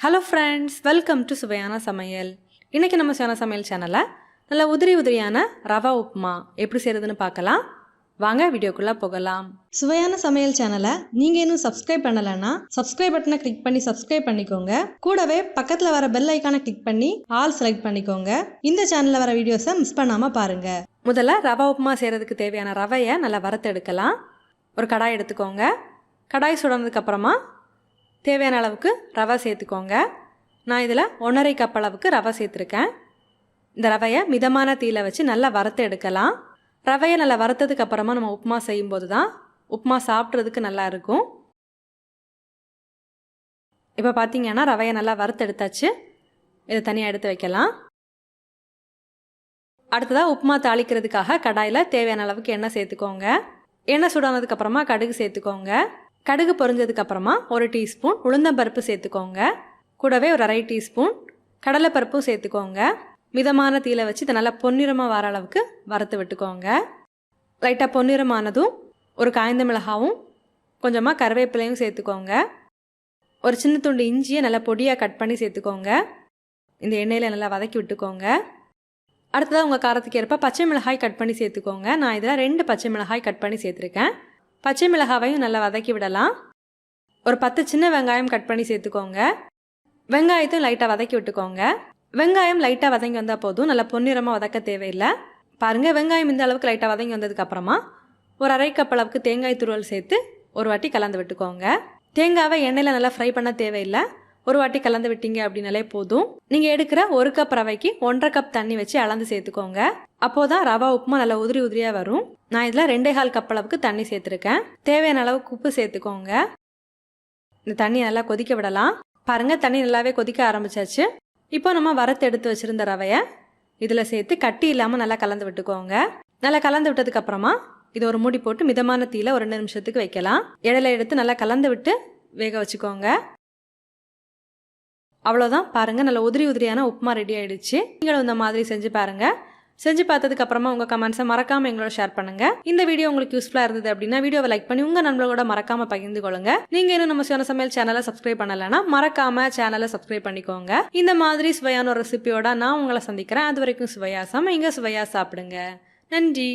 Hello friends, welcome to சுவையான சமையல். இன்றைக்கி நம்ம சுவையான சமையல் சேனலில் நல்ல உதிரியான ரவா உப்புமா எப்படி செய்கிறதுன்னு பார்க்கலாம். வாங்க வீடியோக்குள்ளே போகலாம். சுவையான சமையல் சேனலை நீங்கள் இன்னும் சப்ஸ்கிரைப் பண்ணலைன்னா சப்ஸ்கிரைப் பட்டனை கிளிக் பண்ணி சப்ஸ்கிரைப் பண்ணிக்கோங்க. கூடவே பக்கத்தில் வர பெல் ஐக்கானை கிளிக் பண்ணி ஆல் செலக்ட் பண்ணிக்கோங்க. இந்த சேனலில் வர வீடியோஸை மிஸ் பண்ணாமல் பாருங்கள். முதல்ல ரவா உப்புமா செய்கிறதுக்கு தேவையான ரவையை நல்லா வறுத்து எடுக்கலாம். ஒரு கடாய் எடுத்துக்கோங்க. கடாய் சுடனதுக்கப்புறமா தேவையான அளவுக்கு ரவை சேர்த்துக்கோங்க. நான் இதில் 1.5 கப் அளவுக்கு ரவை சேர்த்துருக்கேன். இந்த ரவையை மிதமான தீயில வச்சு நல்லா வறுத்து எடுக்கலாம். ரவையை நல்லா வறுத்ததுக்கு அப்புறமா நம்ம உப்புமா செய்யும்போது தான் உப்புமா சாப்பிட்றதுக்கு நல்லா இருக்கும். இப்போ பார்த்தீங்கன்னா ரவையை நல்லா வறுத்து எடுத்தாச்சு. இதை தனியாக எடுத்து வைக்கலாம். அடுத்ததாக உப்புமா தாளிக்கிறதுக்காக கடாயில் தேவையான அளவுக்கு எண்ணெய் சேர்த்துக்கோங்க. எண்ணெய் சுடானதுக்கப்புறமா கடுகு சேர்த்துக்கோங்க. கடுகு பொரிஞ்சதுக்கப்புறமா 1 டீஸ்பூன் உளுந்தம்பருப்பு சேர்த்துக்கோங்க. கூடவே ஒரு 1/2 டீஸ்பூன் கடலைப்பருப்பும் சேர்த்துக்கோங்க. மிதமான தீயில வச்சு இதை நல்லா பொன்னிறமாக வர அளவுக்கு வறுத்து விட்டுக்கோங்க. லைட்டாக பொன்னிறமானதும் ஒரு காய்ந்த மிளகாவும் கொஞ்சமாக கருவேப்பிலையும் சேர்த்துக்கோங்க. ஒரு சின்ன துண்டு இஞ்சியை நல்லா பொடியாக கட் பண்ணி சேர்த்துக்கோங்க. இந்த எண்ணெயில் நல்லா வதக்கி விட்டுக்கோங்க. அடுத்ததாக உங்கள் காரத்துக்கு ஏற்ப பச்சை மிளகாய் கட் பண்ணி சேர்த்துக்கோங்க. நான் இதில் 2 பச்சை மிளகாய் கட் பண்ணி சேர்த்துருக்கேன். பச்சை மிளகாவையும் நல்லா வதக்கி விடலாம். ஒரு 10 சின்ன வெங்காயம் கட் பண்ணி சேர்த்துக்கோங்க. வெங்காயத்தையும் லைட்டாக வதக்கி விட்டுக்கோங்க. வெங்காயம் லைட்டாக வதங்கி வந்தால் போதும், நல்லா பொன்னிறமாக வதக்க தேவையில்லை. பாருங்கள், வெங்காயம் இந்த அளவுக்கு லைட்டாக வதங்கி வந்ததுக்கப்புறமா ஒரு 1/2 கப் அளவுக்கு தேங்காய் துருவல் சேர்த்து ஒரு வாட்டி கலந்து விட்டுக்கோங்க. தேங்காவை எண்ணெயில் நல்லா ஃப்ரை பண்ண தேவையில்லை. ஒரு வாட்டி கலந்து விட்டீங்க அப்படின்னாலே போதும். நீங்கள் எடுக்கிற 1 கப் ரவைக்கு 1.5 கப் தண்ணி வச்சு அளந்து சேர்த்துக்கோங்க. அப்போதான் ரவா உப்புமா நல்லா உதிரியாக வரும். நான் இதில் 2.25 கப் அளவுக்கு தண்ணி சேர்த்துருக்கேன். தேவையான அளவுக்கு உப்பு சேர்த்துக்கோங்க. இந்த தண்ணியை நல்லா கொதிக்க விடலாம். பாருங்கள், தண்ணி நல்லாவே கொதிக்க ஆரம்பிச்சாச்சு. இப்போ நம்ம வறுத்து எடுத்து வச்சுருந்த ரவையை இதில் சேர்த்து கட்டி இல்லாமல் நல்லா கலந்து விட்டுக்கோங்க. நல்லா கலந்து விட்டதுக்கப்புறமா இது ஒரு மூடி போட்டு மிதமான தீயில ஒரு 2 நிமிஷத்துக்கு வைக்கலாம். இடையில எடுத்து நல்லா கலந்து விட்டு வேக வச்சுக்கோங்க. அவ்வளோதான், பாருங்கள், நல்ல உதிரியான உப்புமா ரெடி ஆகிடுச்சு. நீங்களும் இந்த மாதிரி செஞ்சு பாருங்கள். செஞ்சு பார்த்ததுக்கு அப்புறமா உங்கள் கமெண்ட்ஸை மறக்காமல் எங்களோட ஷேர் பண்ணுங்கள். இந்த வீடியோ உங்களுக்கு யூஸ்ஃபுல்லாக இருந்தது அப்படின்னா வீடியோவை லைக் பண்ணி உங்கள் நண்பர்களோட மறக்காமல் பகிர்ந்து கொள்ளுங்க. நீங்கள் இன்னும் நம்ம சுவையான சமையல் சேனலை சப்ஸ்கிரைப் பண்ணலைன்னா மறக்காமல் சேனலை சப்ஸ்கிரைப் பண்ணிக்கோங்க. இந்த மாதிரி சுவையான ஒரு ரெசிபியோட நான் உங்களை சந்திக்கிறேன். அது வரைக்கும் சுவையா சமைங்க, சுவையா சாப்பிடுங்க. நன்றி.